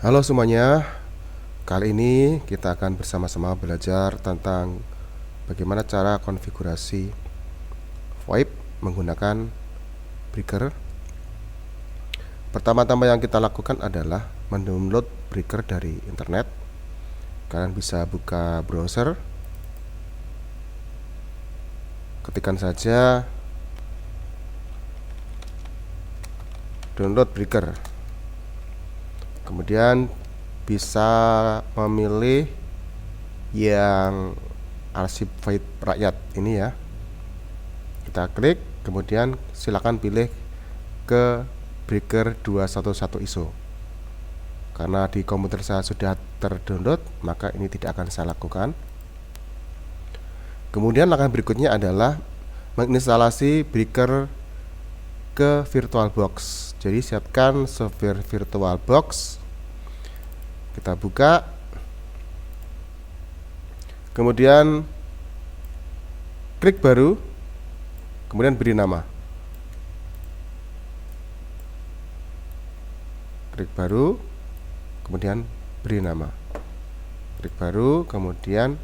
Halo semuanya, kali ini kita akan bersama-sama belajar tentang bagaimana cara konfigurasi VoIP menggunakan Breaker. Pertama-tama yang kita lakukan adalah mendownload Breaker dari internet. Kalian bisa buka browser, ketikkan saja download Breaker. Kemudian bisa memilih yang arsip VoIP rakyat ini ya. Kita klik, kemudian silakan pilih ke Breaker 211 ISO. Karena di komputer saya sudah terdownload, maka ini tidak akan saya lakukan. Kemudian langkah berikutnya adalah menginstalasi Breaker ke VirtualBox. Jadi siapkan software VirtualBox. Kita buka. Kemudian klik baru. Kemudian beri nama. Klik baru. Kemudian beri nama. Klik baru, kemudian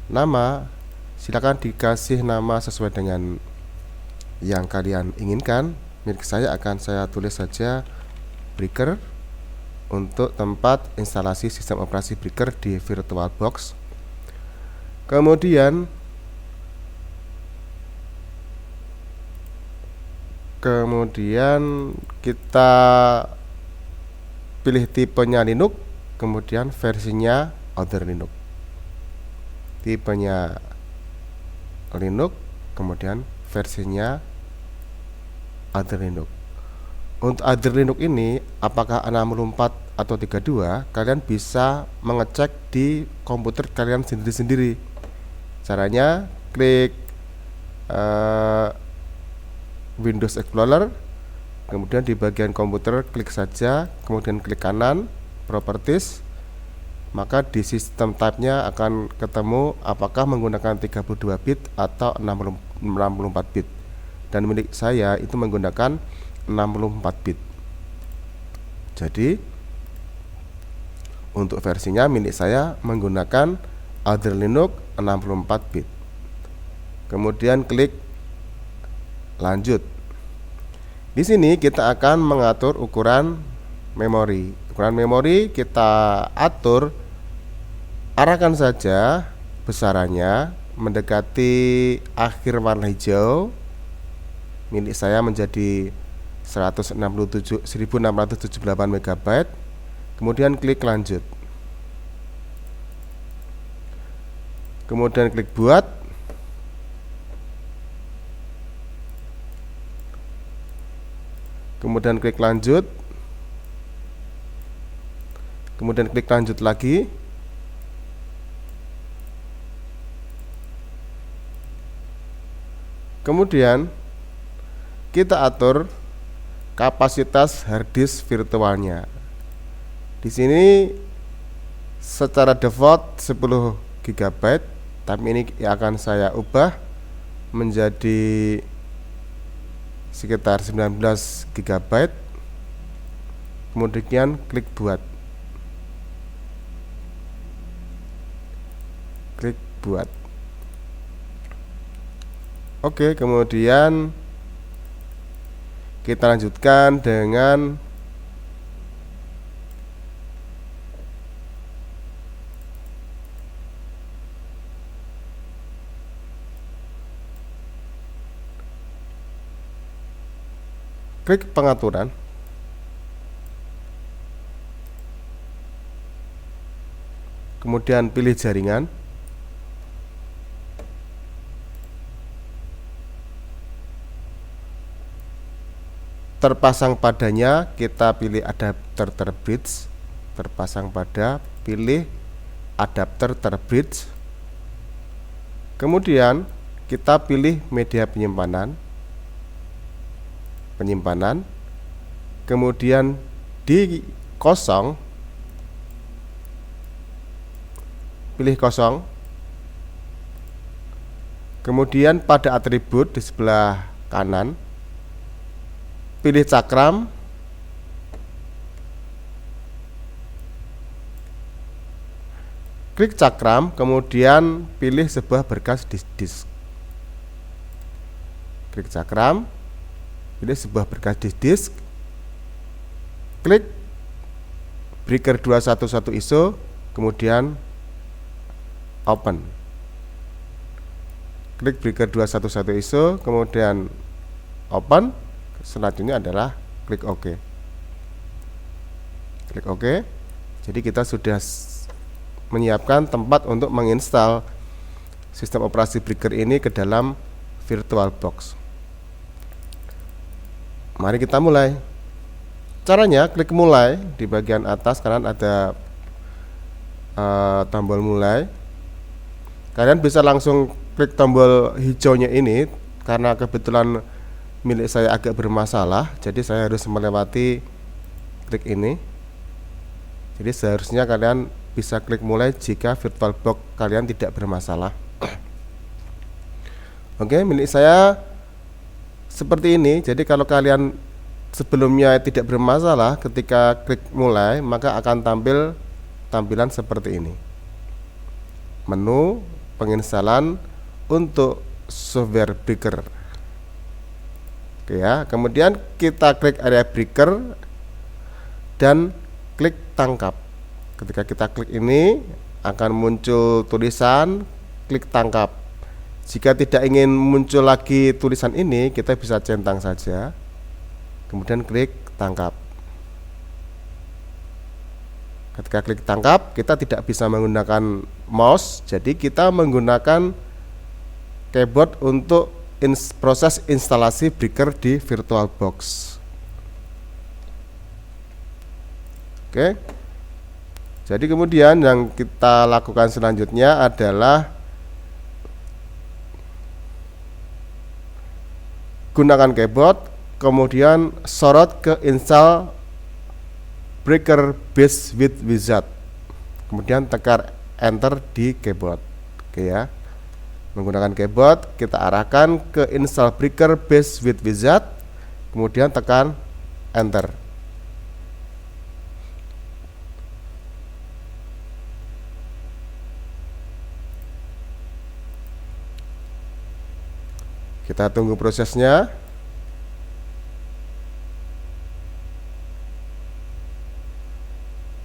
nama. Silakan dikasih nama sesuai dengan yang kalian inginkan. Milik saya akan saya tulis saja Breaker untuk tempat instalasi sistem operasi Breaker di VirtualBox. Kemudian kita pilih tipenya Linux, kemudian versinya Other Linux. Tipenya Linux, kemudian versinya Other Linux. Untuk Other Linux ini apakah 64 atau 32, kalian bisa mengecek di komputer kalian sendiri-sendiri. Caranya klik Windows Explorer, kemudian di bagian komputer klik saja, kemudian klik kanan Properties, maka di sistem type-nya akan ketemu apakah menggunakan 32 bit atau 64 bit. Dan milik saya itu menggunakan 64 bit. Jadi untuk versinya milik saya menggunakan Other Linux 64 bit. Kemudian klik lanjut. Di sini kita akan mengatur ukuran memori. Ukuran memori kita atur, arahkan saja besarannya mendekati akhir warna hijau. Milik saya menjadi 1678 MB. Kemudian klik lanjut. Kemudian klik buat. Kemudian klik lanjut. Kemudian klik lanjut lagi. Kemudian kita atur kapasitas harddisk virtualnya. Di sini secara default 10 GB, tapi ini akan saya ubah menjadi sekitar 19 GB. Kemudian klik buat. Klik buat. Oke, kemudian kita lanjutkan dengan klik pengaturan. Kemudian pilih jaringan. Terpasang padanya kita pilih adapter terbridge. Terpasang pada, pilih adapter terbridge. Kemudian kita pilih media penyimpanan. Kemudian di kosong pilih kosong. Kemudian pada atribut di sebelah kanan pilih cakram, klik cakram, kemudian pilih sebuah berkas disk. Klik cakram, pilih sebuah berkas disk, klik breaker 211 ISO, kemudian open. Klik breaker 211 ISO, kemudian open. Selanjutnya adalah klik OK. Klik OK. Jadi kita sudah menyiapkan tempat untuk menginstal sistem operasi breaker ini ke dalam VirtualBox. Mari kita mulai. Caranya klik mulai di bagian atas kanan ada tombol mulai. Kalian bisa langsung klik tombol hijaunya ini karena kebetulan milik saya agak bermasalah, jadi saya harus melewati klik ini. Jadi seharusnya kalian bisa klik mulai jika VirtualBox kalian tidak bermasalah. Oke, milik saya seperti ini. Jadi kalau kalian sebelumnya tidak bermasalah, ketika klik mulai maka akan tampil tampilan seperti ini. Menu penginstalan untuk software breaker. Oke ya, kemudian kita klik area breaker dan klik tangkap. Ketika kita klik ini akan muncul tulisan klik tangkap. Jika tidak ingin muncul lagi tulisan ini, kita bisa centang saja, kemudian klik tangkap. Ketika klik tangkap, kita tidak bisa menggunakan mouse, jadi kita menggunakan keyboard untuk proses instalasi breaker di VirtualBox. Oke. Jadi kemudian yang kita lakukan selanjutnya adalah gunakan keyboard, kemudian sorot ke install breaker base with wizard, kemudian tekan enter di keyboard. Oke ya, menggunakan keyboard kita arahkan ke install breaker base with wizard, kemudian tekan enter. Kita tunggu prosesnya.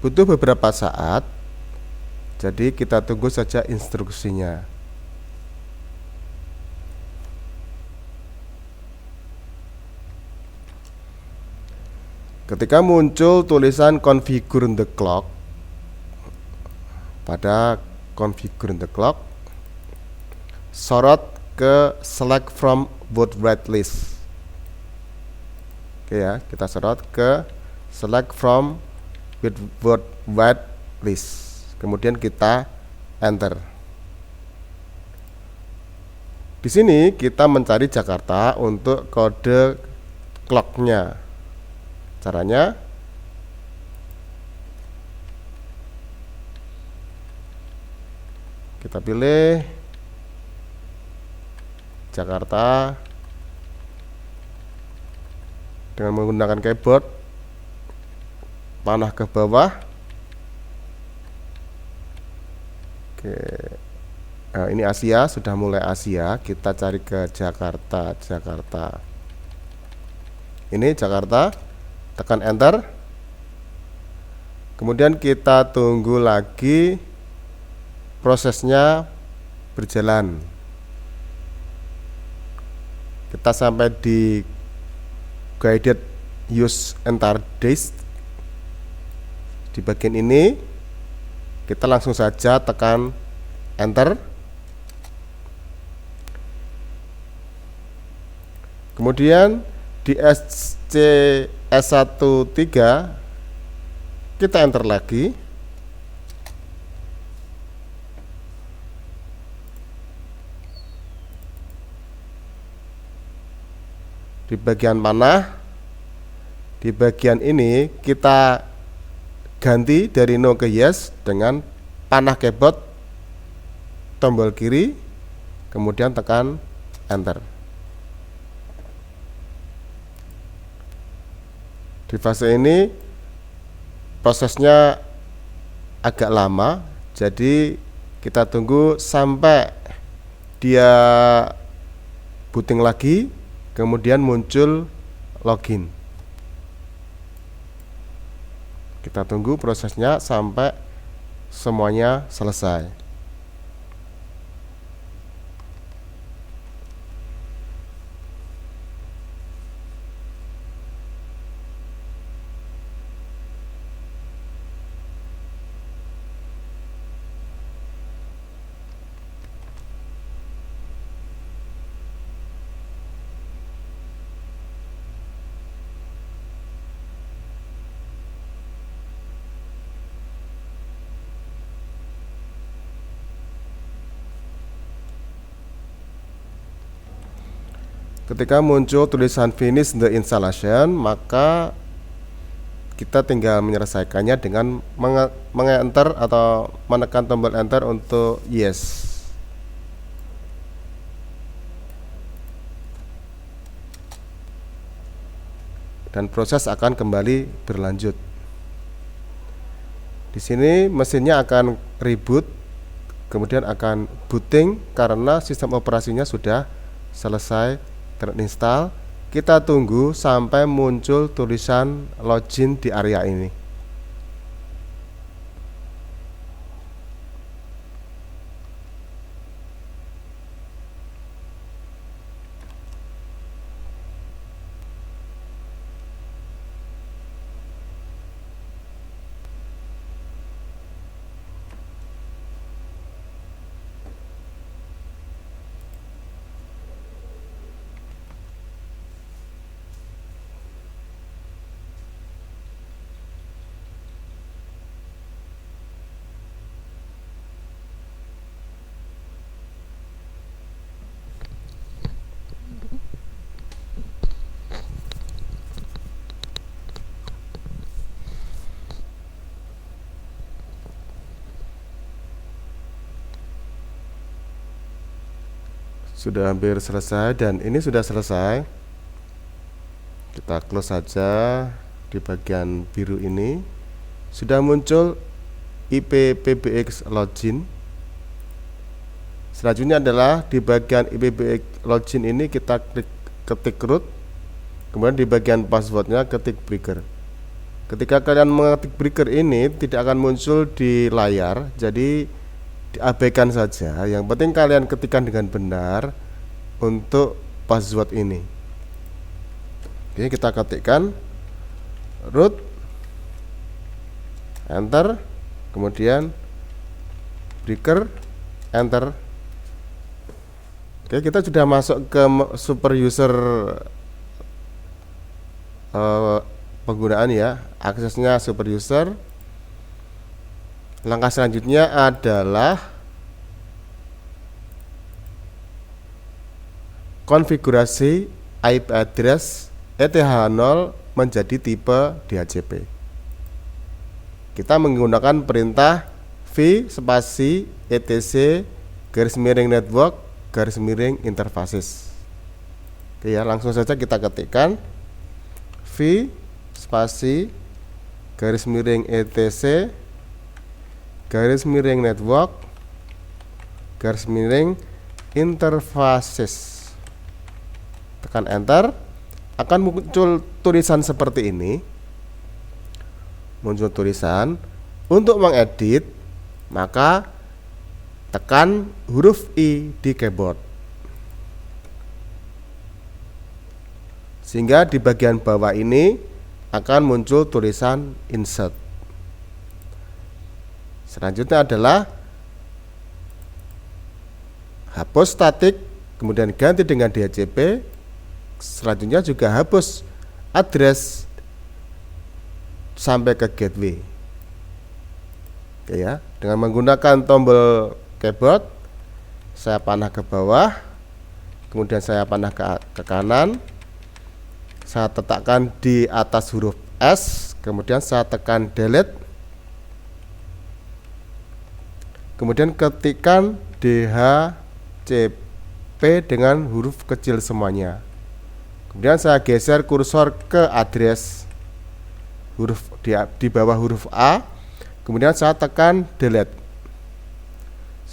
Butuh beberapa saat, jadi kita tunggu saja instruksinya. Ketika muncul tulisan configure the clock, pada configure the clock, sorot ke select from boot whitelist. Oke ya, kita sorot ke select from boot whitelist, kemudian kita enter. Di sini kita mencari Jakarta untuk kode clocknya. Caranya kita pilih Jakarta dengan menggunakan keyboard, panah ke bawah. Oke. Nah, ini Asia, sudah mulai Asia, kita cari ke Jakarta. Ini Jakarta, tekan enter. Kemudian kita tunggu lagi prosesnya berjalan. Kita sampai di guided use entire disk. Di bagian ini kita langsung saja tekan enter. Kemudian di SCS13 kita enter lagi. Di bagian panah, di bagian ini kita ganti dari no ke yes dengan panah keyboard tombol kiri, kemudian tekan enter. Di fase ini prosesnya agak lama, jadi Kita tunggu sampai dia booting lagi, kemudian muncul login. Kita tunggu prosesnya sampai semuanya selesai. Ketika muncul tulisan finish the installation, maka kita tinggal menyelesaikannya dengan meng-enter atau menekan tombol enter untuk yes. Dan proses akan kembali berlanjut. Di sini mesinnya akan reboot, kemudian akan booting karena sistem operasinya sudah selesai terinstall. Kita tunggu sampai muncul tulisan login di area ini. Sudah hampir selesai dan ini sudah selesai. Kita close saja di bagian biru ini. Sudah muncul IPPBX login. Selanjutnya adalah di bagian IPPBX login ini kita klik ketik root. Kemudian di bagian passwordnya ketik breaker. Ketika kalian mengetik breaker ini tidak akan muncul di layar, jadi diabaikan saja. Yang penting kalian ketikkan dengan benar untuk password ini. Oke, kita ketikkan root, enter, kemudian breaker, enter. Oke, kita sudah masuk ke super user penggunaan ya, aksesnya super user. Langkah selanjutnya adalah konfigurasi IP address ETH0 menjadi tipe DHCP. Kita menggunakan perintah v spasi etc _network _interfaces. Oke ya, langsung saja kita ketikkan v spasi _etc _network _interfaces. Tekan enter, akan muncul tulisan seperti ini. Muncul tulisan untuk mengedit, maka tekan huruf I di keyboard, sehingga di bagian bawah ini akan muncul tulisan insert. Selanjutnya adalah hapus statik, kemudian ganti dengan DHCP. Selanjutnya juga hapus address sampai ke gateway. Oke ya, dengan menggunakan tombol keyboard, saya panah ke bawah, kemudian saya panah ke kanan, saya letakkan di atas huruf S, kemudian saya tekan delete. Kemudian ketikkan DHCP dengan huruf kecil semuanya. Kemudian saya geser kursor ke address huruf di bawah huruf A. Kemudian saya tekan delete.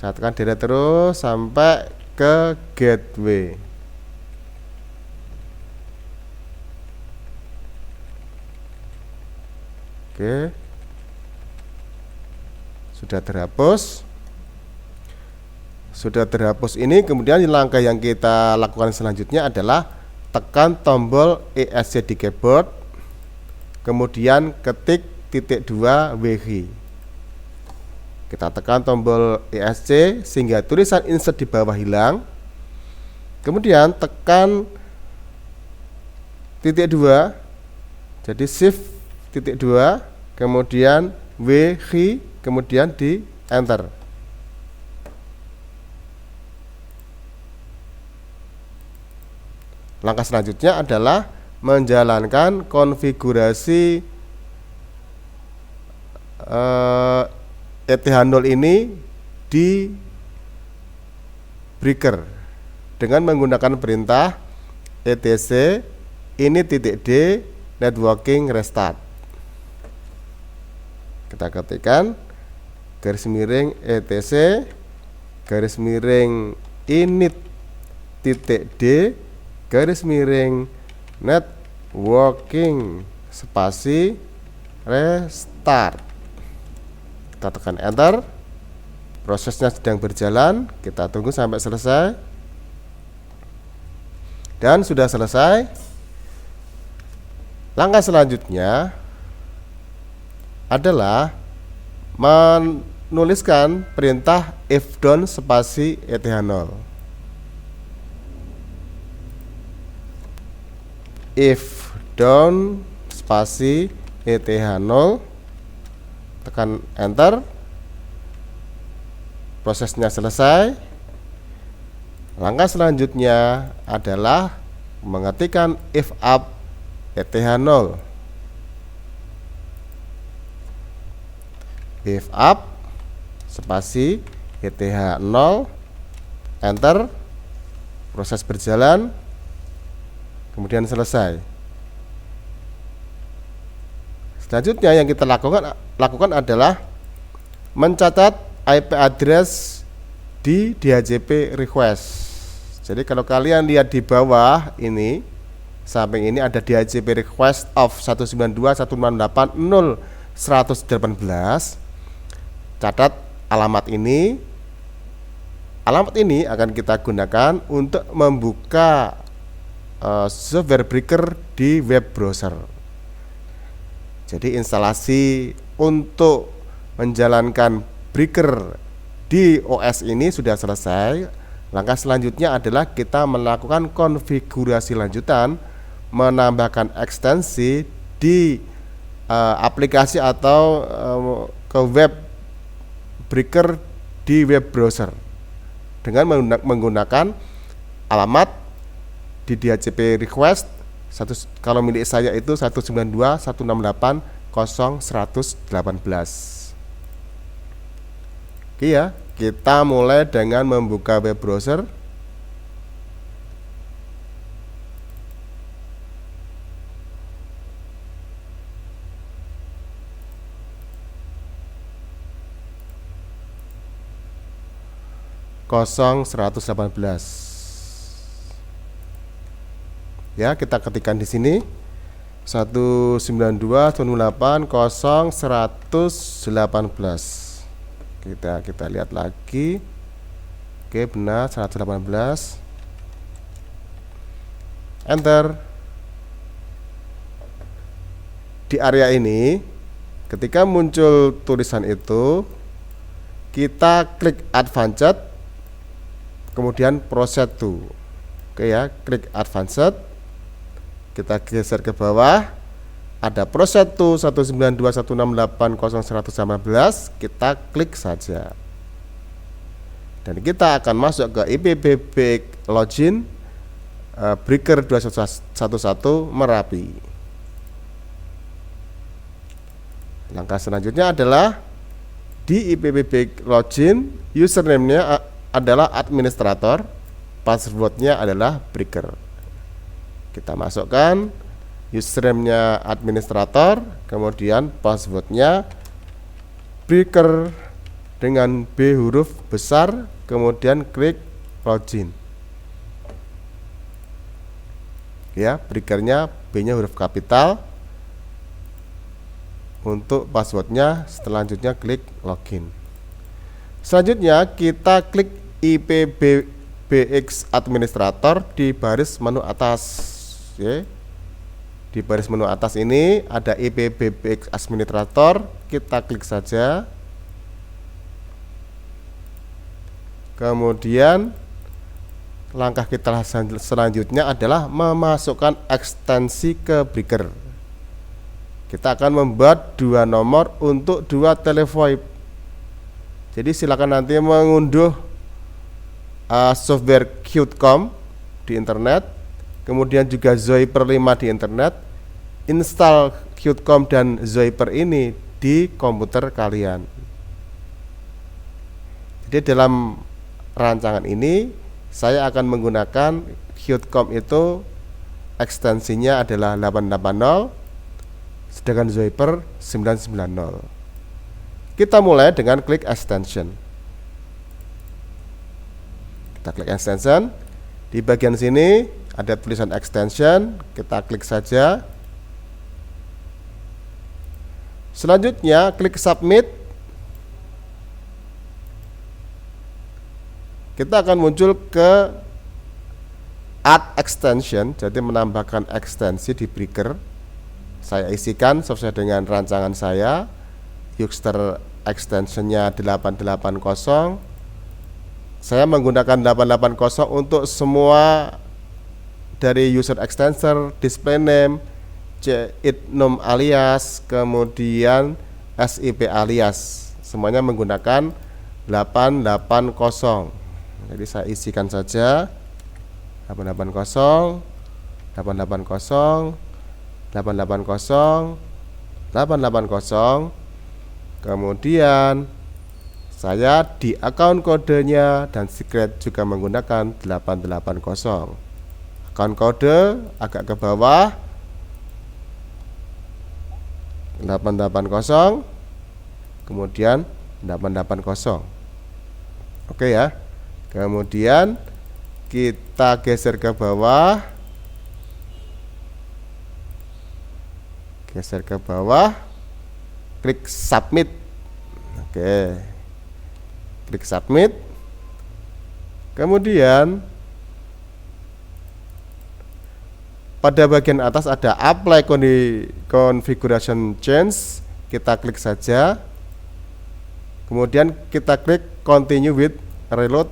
Saya tekan delete terus sampai ke gateway. Oke, sudah terhapus. Sudah terhapus ini, kemudian langkah yang kita lakukan selanjutnya adalah tekan tombol ESC di keyboard, kemudian ketik titik 2 WH. Kita tekan tombol ESC sehingga tulisan insert di bawah hilang. Kemudian tekan titik 2, jadi shift titik 2, kemudian WH, kemudian di enter. Langkah selanjutnya adalah menjalankan konfigurasi ETH0 ini di breaker dengan menggunakan perintah etc init.d networking restart. Kita ketikkan garis miring etc garis miring init.d garis miring networking spasi restart. Kita tekan enter. Prosesnya sedang berjalan, kita tunggu sampai selesai. Dan sudah selesai. Langkah selanjutnya adalah menuliskan perintah if_down spasi ETH0. if_down spasi ETH0, tekan enter. Prosesnya selesai. Langkah selanjutnya adalah mengetikkan if up ETH0. If up spasi ETH0, enter. Proses berjalan, kemudian selesai. Selanjutnya yang kita lakukan adalah mencatat IP address di DHCP request. Jadi kalau kalian lihat di bawah ini, samping ini ada DHCP request of 192.168.0.118. Catat alamat ini. Alamat ini akan kita gunakan untuk membuka software breaker di web browser. Jadi instalasi untuk menjalankan breaker di OS ini sudah selesai. Langkah selanjutnya adalah kita melakukan konfigurasi lanjutan, menambahkan ekstensi di aplikasi atau ke web breaker di web browser dengan menggunakan alamat di DHCP request kalau milik saya itu 192.168.0.118. Oke ya, kita mulai dengan membuka web browser. Ya, kita ketikkan di sini 192.168.0.118. Kita lihat lagi. Oke, benar 118. Enter. Di area ini ketika muncul tulisan itu, kita klik advanced, kemudian proceed to. Oke ya, klik advanced. Kita geser ke bawah, ada proceed to 192.168.0.118. Kita klik saja, dan kita akan masuk ke IPBBX login breaker 211 Merapi. Langkah selanjutnya adalah di IPBBX login, username-nya adalah administrator, password-nya adalah breaker. Kita masukkan username-nya administrator, kemudian password-nya breaker dengan B huruf besar, kemudian klik login. Ya, breakernya B-nya huruf kapital. Untuk passwordnya selanjutnya klik login. Selanjutnya kita klik IPBX administrator di baris menu atas. Oke. Di baris menu atas ini ada IPBX administrator, kita klik saja. Kemudian langkah kita selanjutnya adalah memasukkan ekstensi ke breaker. Kita akan membuat 2 nomor untuk 2 teleVoIP. Jadi silakan nanti mengunduh software Qtcom di internet, kemudian juga Zoiper 5 di internet, install Qtcom dan Zoiper ini di komputer kalian. Jadi dalam rancangan ini saya akan menggunakan Qtcom, itu ekstensinya adalah 880, sedangkan Zoiper 990. Kita mulai dengan klik extension. Kita klik extension. Di bagian sini ada tulisan extension, kita klik saja. Selanjutnya klik submit. Kita akan muncul ke add extension, jadi menambahkan ekstensi di breaker. Saya isikan sesuai dengan rancangan saya. User extensionnya 880. Saya menggunakan 880 untuk semua dari user extensor, display name, citnum alias, kemudian SIP alias. Semuanya menggunakan 880. Jadi saya isikan saja 880, 880, 880, 880. Kemudian saya di akun kodenya dan secret juga menggunakan 880. Akun kode agak ke bawah 880, kemudian 880. Oke ya. Kemudian kita geser ke bawah, klik submit. Oke, klik submit. Kemudian pada bagian atas ada apply configuration change, kita klik saja. Kemudian kita klik continue with reload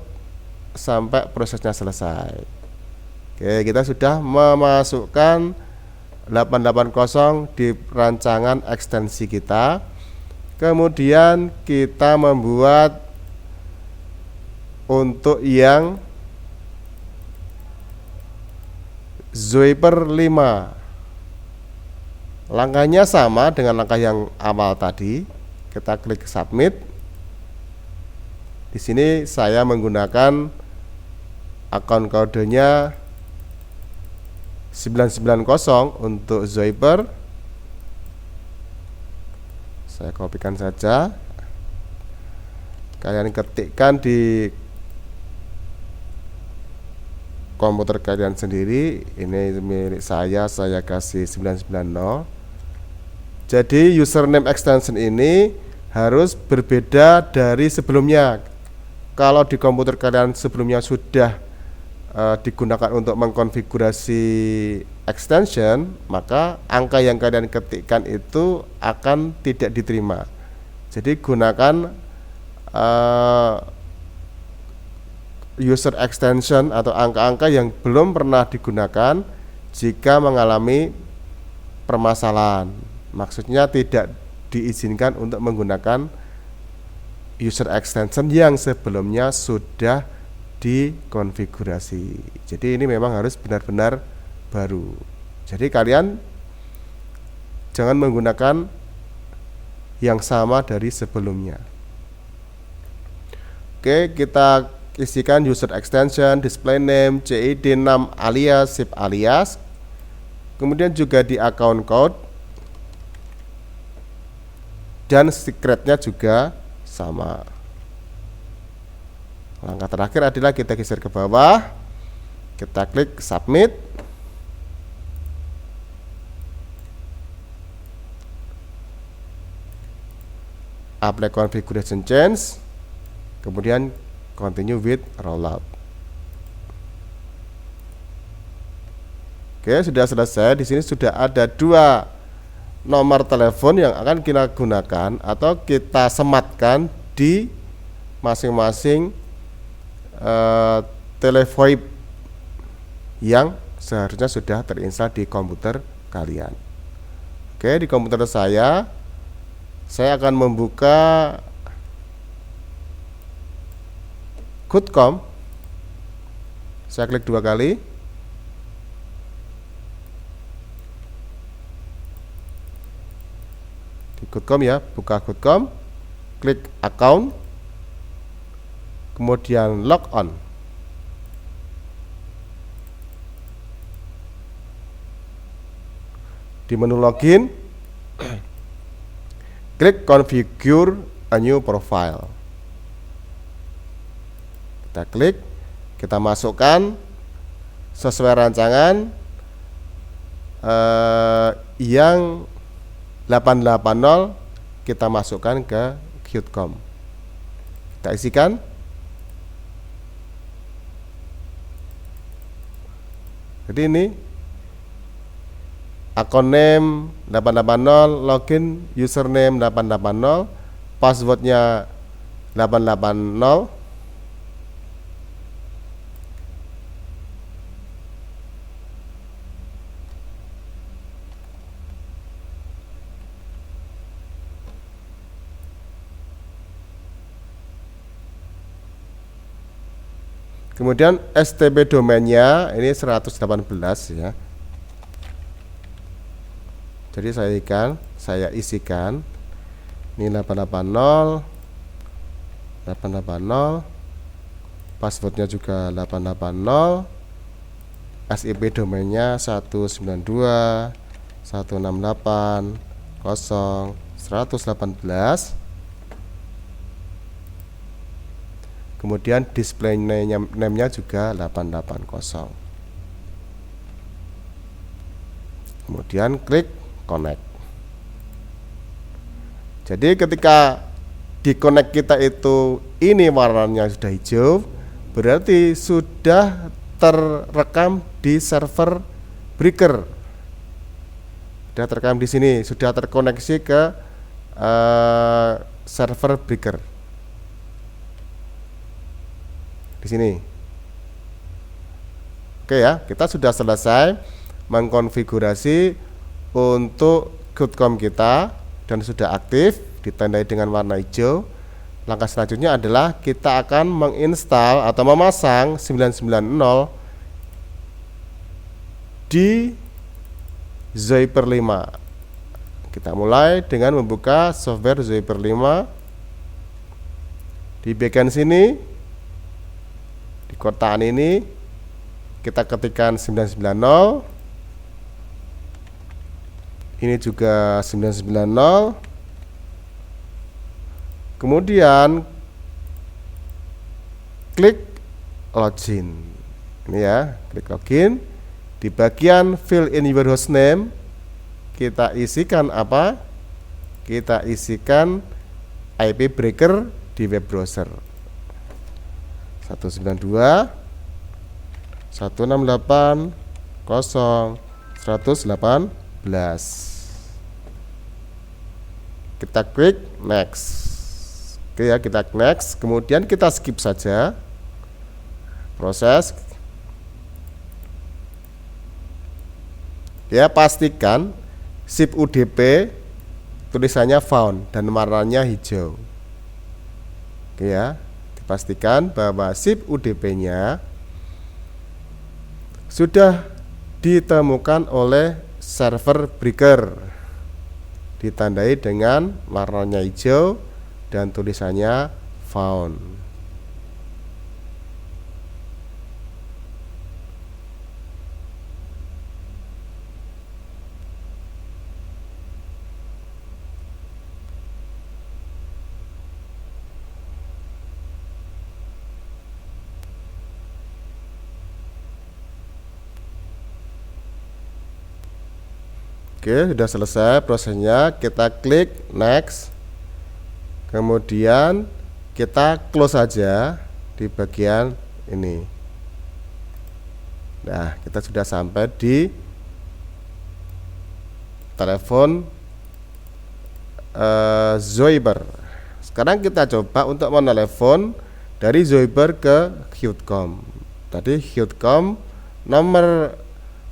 sampai prosesnya selesai. Oke, kita sudah memasukkan 880 di rancangan ekstensi kita. Kemudian kita membuat untuk yang Zoiper 5. Langkahnya sama dengan langkah yang awal tadi. Kita klik submit. Di sini saya menggunakan akun kodenya 990 untuk Zoiper. Saya kopikan saja. Kalian ketikkan di komputer kalian sendiri. Ini milik saya kasih 990. Jadi username extension ini harus berbeda dari sebelumnya. Kalau di komputer kalian sebelumnya sudah digunakan untuk mengkonfigurasi extension, maka angka yang kalian ketikkan itu akan tidak diterima. Jadi gunakan user extension atau angka-angka yang belum pernah digunakan jika mengalami permasalahan. Maksudnya tidak diizinkan untuk menggunakan user extension yang sebelumnya sudah dikonfigurasi. Jadi ini memang harus benar-benar baru. Jadi kalian jangan menggunakan yang sama dari sebelumnya. Oke, kita isikan user extension, display name, CID 6 alias, SIP alias. Kemudian juga di account code dan secretnya juga sama. Langkah terakhir adalah kita geser ke bawah, kita klik submit. Apply configuration change, kemudian continue with rollout. Oke, sudah selesai. Di sini sudah ada 2 nomor telepon yang akan kita gunakan atau kita sematkan di masing-masing teleVoIP yang seharusnya sudah terinstall di komputer kalian. Oke, di komputer saya akan membuka Qtcom. Saya klik 2 kali. Di Qtcom ya, buka Qtcom, klik account, kemudian log on. Di menu login, klik configure a new profile. Kita klik, kita masukkan sesuai rancangan yang 880 kita masukkan ke Qtcom. Kita isikan. Jadi ini akun name 880, login username 880, passwordnya 880. Kemudian STP domainnya ini 118 ya. Jadi saya isikan ini 880, passwordnya juga 880, SIP domainnya 192.168.0.118. Kemudian display name-nya juga 880. Kemudian klik connect. Jadi ketika di connect kita itu ini warnanya sudah hijau, berarti sudah terekam di server breaker. Sudah terekam di sini, sudah terkoneksi ke server breaker. Di sini. Oke ya, kita sudah selesai mengkonfigurasi untuk Qtcom kita dan sudah aktif ditandai dengan warna hijau. Langkah selanjutnya adalah kita akan menginstal atau memasang 990 di Zyper 5. Kita mulai dengan membuka software Zyper 5. Di bagian sini, di kotaan ini kita ketikkan 990. Ini juga 990. Kemudian klik login. Ini ya, klik login. Di bagian fill in your hostname kita isikan apa? Kita isikan IP breaker di web browser. 192.168.0.118. Kita klik next. Oke ya, kita next, kemudian kita skip saja proses. Ya, pastikan SIP UDP tulisannya found dan warnanya hijau. Oke ya, dipastikan bahwa SIP UDP-nya sudah ditemukan oleh server breaker, ditandai dengan warnanya hijau dan tulisannya found. Oke, sudah selesai prosesnya. Kita klik next. Kemudian kita close saja di bagian ini. Nah, kita sudah sampai di telepon Zoiber. Sekarang kita coba untuk menelepon dari Zoiber ke Qtcom. Tadi Qtcom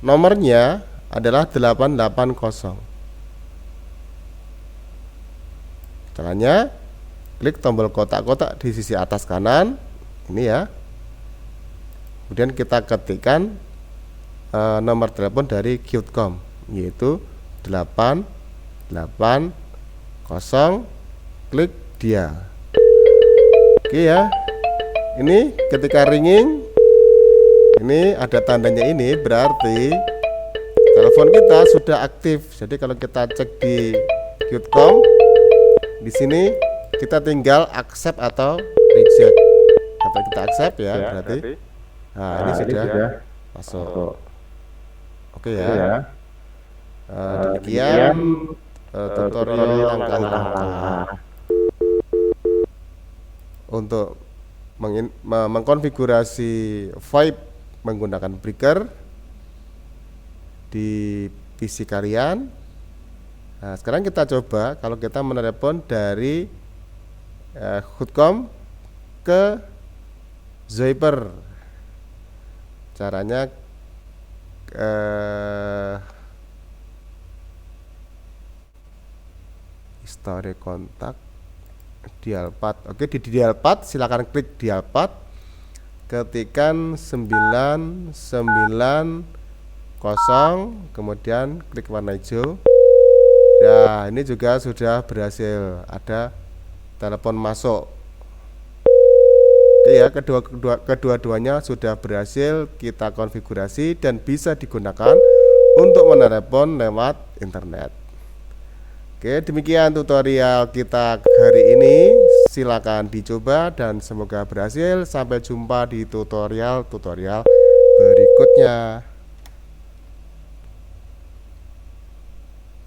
nomornya adalah 880. Caranya klik tombol kotak-kotak di sisi atas kanan ini ya. Kemudian kita ketikkan nomor telepon dari Qtcom, yaitu 880, klik dia. Oke ya. Ini ketika ringing, ini ada tandanya, ini berarti telepon kita sudah aktif. Jadi kalau kita cek di Qtcom, di sini kita tinggal accept atau reject. Atau kita accept ya, berarti. Nah, ini sudah masuk. Oke ya. Demikian tutorial langkah-langkah untuk mengkonfigurasi VoIP menggunakan breaker di PC kalian. Nah, sekarang kita coba kalau kita menelepon dari Qtcom ke Zoiber. Caranya history kontak, dial pad. Oke, di dial pad silakan klik dial pad, ketikkan 990, kemudian klik warna hijau. Nah, ini juga sudah berhasil, ada telepon masuk. Oke ya, kedua-duanya sudah berhasil kita konfigurasi dan bisa digunakan untuk menelepon lewat internet. Oke, demikian tutorial kita hari ini. Silakan dicoba dan semoga berhasil. Sampai jumpa di tutorial berikutnya.